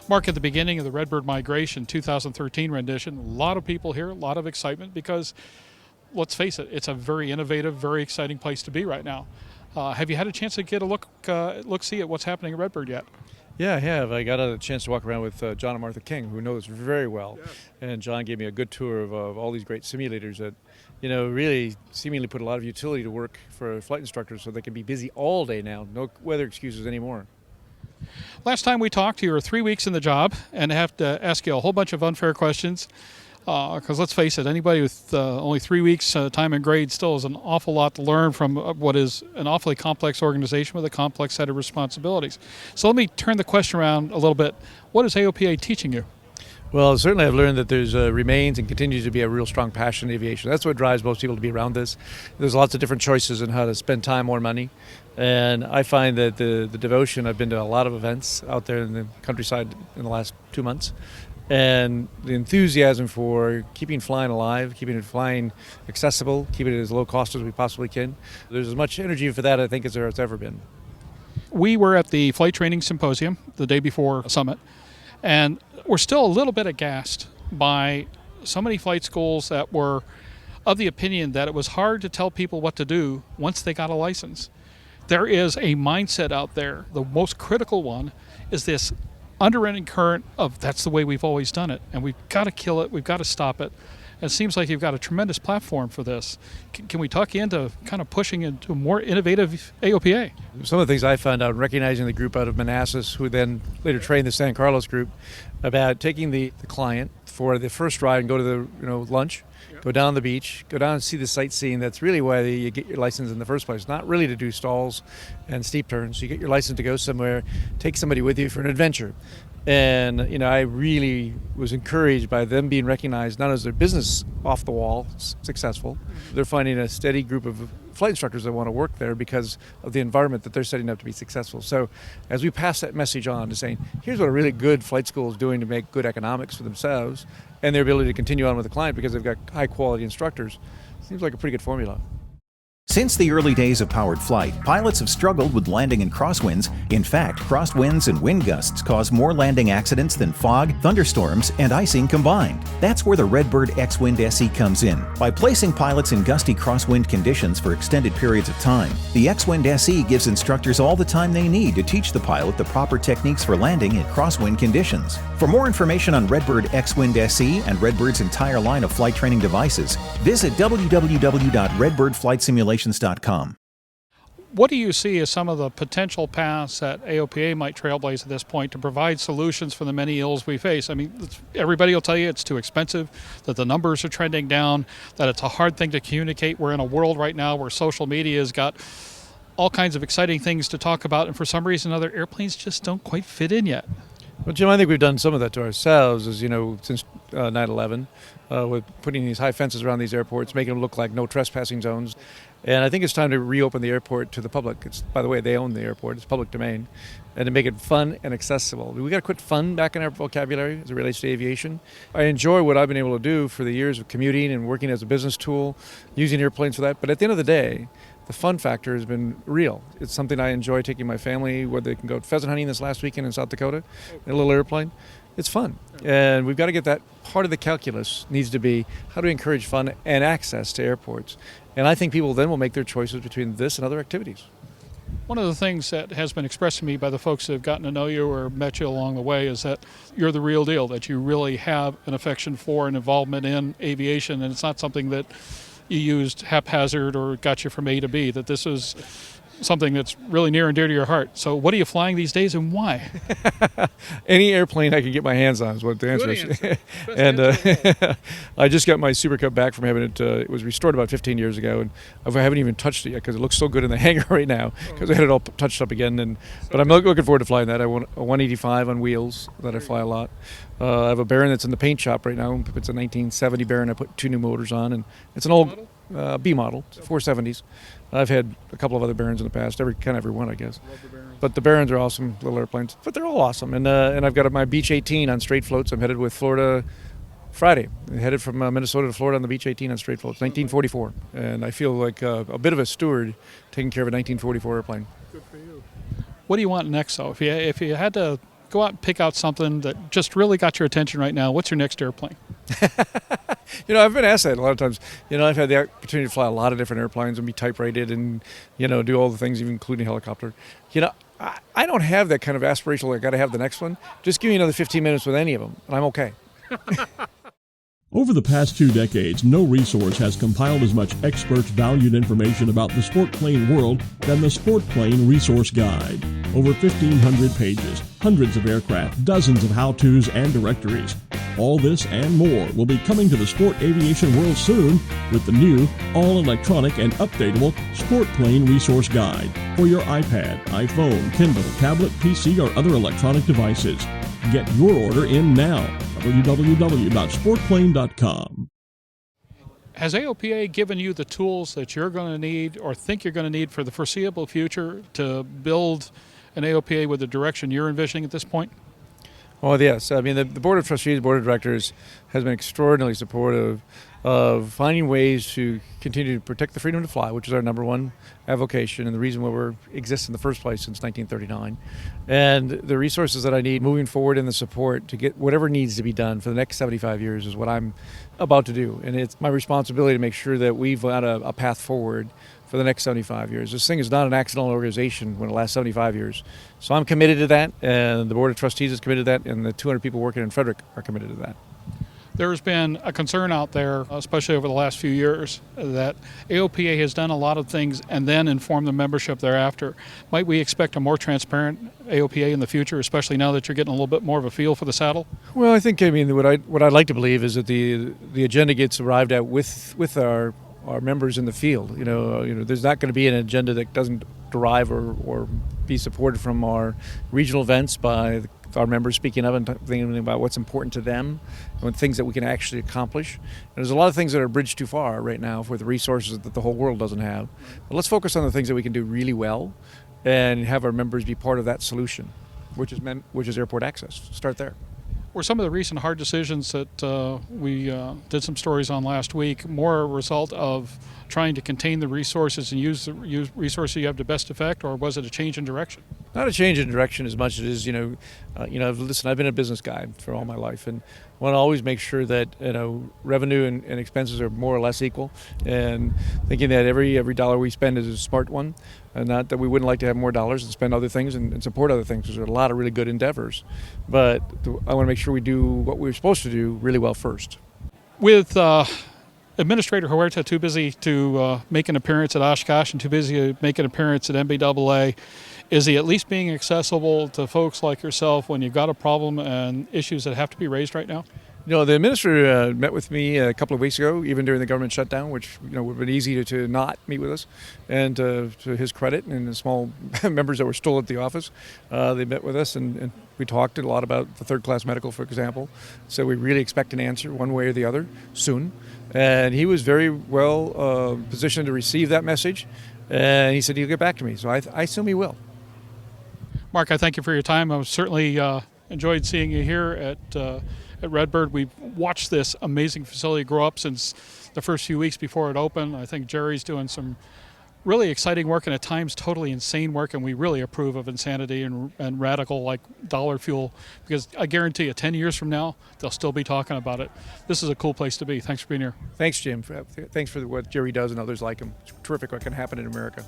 Mark, at the beginning of the Redbird migration 2013 rendition, a lot of people here, a lot of excitement because, let's face it, it's a very innovative, very exciting place to be right now. Have you had a chance to get a look-see at what's happening at Redbird yet? Yeah, I have. I got a chance to walk around with John and Martha King, who knows very well. Yes. And John gave me a good tour of all these great simulators that, really seemingly put a lot of utility to work for flight instructors so they can be busy all day now. No weather excuses anymore. Last time we talked, you were 3 weeks in the job, and I have to ask you a whole bunch of unfair questions. Because let's face it, anybody with only 3 weeks time and grade still has an awful lot to learn from what is an awfully complex organization with a complex set of responsibilities. So let me turn the question around a little bit. What is AOPA teaching you? Well, certainly I've learned that there's remains and continues to be a real strong passion in aviation. That's what drives most people to be around this. There's lots of different choices on how to spend time or money. And I find that the devotion, I've been to a lot of events out there in the countryside in the last 2 months, and the enthusiasm for keeping flying alive, keeping flying accessible, keeping it as low cost as we possibly can. There's as much energy for that, I think, as there has ever been. We were at the Flight Training Symposium the day before Summit, and we're still a little bit aghast by so many flight schools that were of the opinion that it was hard to tell people what to do once they got a license. There is a mindset out there. The most critical one is this underwriting current of that's the way we've always done it, and we've got to kill it, we've got to stop it. And it seems like you've got a tremendous platform for this. Can we talk you into kind of pushing into a more innovative AOPA? Some of the things I found out recognizing the group out of Manassas, who then later trained the San Carlos group, about taking the client for the first ride and go to the lunch, go down the beach, go down and see the sightseeing. That's really why you get your license in the first place. Not really to do stalls and steep turns. You get your license to go somewhere, take somebody with you for an adventure. And, I really was encouraged by them being recognized not as their business off the wall successful. They're finding a steady group of flight instructors that want to work there because of the environment that they're setting up to be successful. So as we pass that message on to saying, here's what a really good flight school is doing to make good economics for themselves and their ability to continue on with the client because they've got high quality instructors, seems like a pretty good formula. Since the early days of powered flight, pilots have struggled with landing in crosswinds. In fact, crosswinds and wind gusts cause more landing accidents than fog, thunderstorms, and icing combined. That's where the Redbird X-Wind SE comes in. By placing pilots in gusty crosswind conditions for extended periods of time, the X-Wind SE gives instructors all the time they need to teach the pilot the proper techniques for landing in crosswind conditions. For more information on Redbird X-Wind SE and Redbird's entire line of flight training devices, visit www.redbirdflightsimulation.com. What do you see as some of the potential paths that AOPA might trailblaze at this point to provide solutions for the many ills we face? I mean, everybody will tell you it's too expensive, that the numbers are trending down, that it's a hard thing to communicate. We're in a world right now where social media has got all kinds of exciting things to talk about, and for some reason other airplanes just don't quite fit in yet. Well, Jim, I think we've done some of that to ourselves, as since 9/11, with putting these high fences around these airports, making them look like no trespassing zones. And I think it's time to reopen the airport to the public. By the way, they own the airport. It's public domain. And to make it fun and accessible. We've got to put fun back in our vocabulary as it relates to aviation. I enjoy what I've been able to do for the years of commuting and working as a business tool, using airplanes for that. But at the end of the day, the fun factor has been real. It's something I enjoy taking my family, where they can go pheasant hunting this last weekend in South Dakota in a little airplane. It's fun. And we've got to get that part of the calculus needs to be how to encourage fun and access to airports. And I think people then will make their choices between this and other activities. One of the things that has been expressed to me by the folks that have gotten to know you or met you along the way is that you're the real deal, that you really have an affection for and involvement in aviation, and it's not something that you used haphazard or got you from A to B, that this is something that's really near and dear to your heart. So what are you flying these days and why? Any airplane I can get my hands on is what the answer is. And I just got my Super Cub back from having it. It was restored about 15 years ago, and I haven't even touched it yet because it looks so good in the hangar right now because I had it all touched up again. But I'm looking forward to flying that. I want a 185 on wheels that I fly a lot. I have a Baron that's in the paint shop right now. It's a 1970 Baron. I put 2 new motors on, and it's an old B model, 470s. I've had a couple of other Barons in the past, every one, I guess. But the Barons are awesome, little airplanes. But they're all awesome. And I've got my Beech 18 on straight floats. I'm headed with Florida Friday. I'm headed from Minnesota to Florida on the Beech 18 on straight floats, 1944. And I feel like a bit of a steward taking care of a 1944 airplane. Good for you. What do you want next, though? If you had to go out and pick out something that just really got your attention right now, what's your next airplane? I've been asked that a lot of times. I've had the opportunity to fly a lot of different airplanes and be type rated and, do all the things, even including helicopter. I don't have that kind of aspirational, I got to have the next one. Just give me another 15 minutes with any of them, and I'm okay. Over the past 2 decades, no resource has compiled as much expert-valued information about the sport plane world than the Sport Plane Resource Guide. Over 1,500 pages, hundreds of aircraft, dozens of how-tos and directories. All this and more will be coming to the sport aviation world soon with the new, all-electronic and updatable Sport Plane Resource Guide for your iPad, iPhone, Kindle, tablet, PC, or other electronic devices. Get your order in now. www.sportplane.com. Has AOPA given you the tools that you're going to need or think you're going to need for the foreseeable future to build an AOPA with the direction you're envisioning at this point? Well, yes. I mean, the Board of Trustees, Board of Directors has been extraordinarily supportive of finding ways to continue to protect the freedom to fly, which is our number one avocation and the reason why we exist in the first place since 1939. And the resources that I need moving forward and the support to get whatever needs to be done for the next 75 years is what I'm about to do. And it's my responsibility to make sure that we've got a path forward for the next 75 years. This thing is not an accidental organization when it lasts 75 years. So I'm committed to that, and the Board of Trustees is committed to that, and the 200 people working in Frederick are committed to that. There's been a concern out there, especially over the last few years, that AOPA has done a lot of things and then informed the membership thereafter. Might we expect a more transparent AOPA in the future, especially now that you're getting a little bit more of a feel for the saddle? Well, I think, what I'd like to believe is that the agenda gets arrived at with our members in the field. There's not going to be an agenda that doesn't derive or be supported from our regional events by our members speaking up and thinking about what's important to them and things that we can actually accomplish. And there's a lot of things that are bridged too far right now for the resources that the whole world doesn't have. But let's focus on the things that we can do really well and have our members be part of that solution, which is airport access. Start there. Were some of the recent hard decisions that we did some stories on last week more a result of trying to contain the resources and use resources you have to best effect, or was it a change in direction? Not a change in direction as much as it is, listen, I've been a business guy for all my life, and want to always make sure that revenue and expenses are more or less equal, and thinking that every dollar we spend is a smart one, and not that we wouldn't like to have more dollars and spend other things and support other things. There's a lot of really good endeavors, but I want to make sure we do what we're supposed to do really well first. With Administrator Huerta too busy to make an appearance at Oshkosh and too busy to make an appearance at MBAA, is he at least being accessible to folks like yourself when you've got a problem and issues that have to be raised right now? The administrator met with me a couple of weeks ago, even during the government shutdown, which would have been easy to not meet with us. And to his credit, and the small members that were still at the office, they met with us and we talked a lot about the third-class medical, for example. So we really expect an answer one way or the other soon. And he was very well positioned to receive that message. And he said he'll get back to me. So I assume he will. Mark, I thank you for your time. I've certainly enjoyed seeing you here at Redbird. We've watched this amazing facility grow up since the first few weeks before it opened. I think Jerry's doing some really exciting work and at times totally insane work, and we really approve of insanity and radical like dollar fuel, because I guarantee you 10 years from now they'll still be talking about it. This is a cool place to be. Thanks for being here. Thanks, Jim. Thanks for what Jerry does and others like him. It's terrific what can happen in America.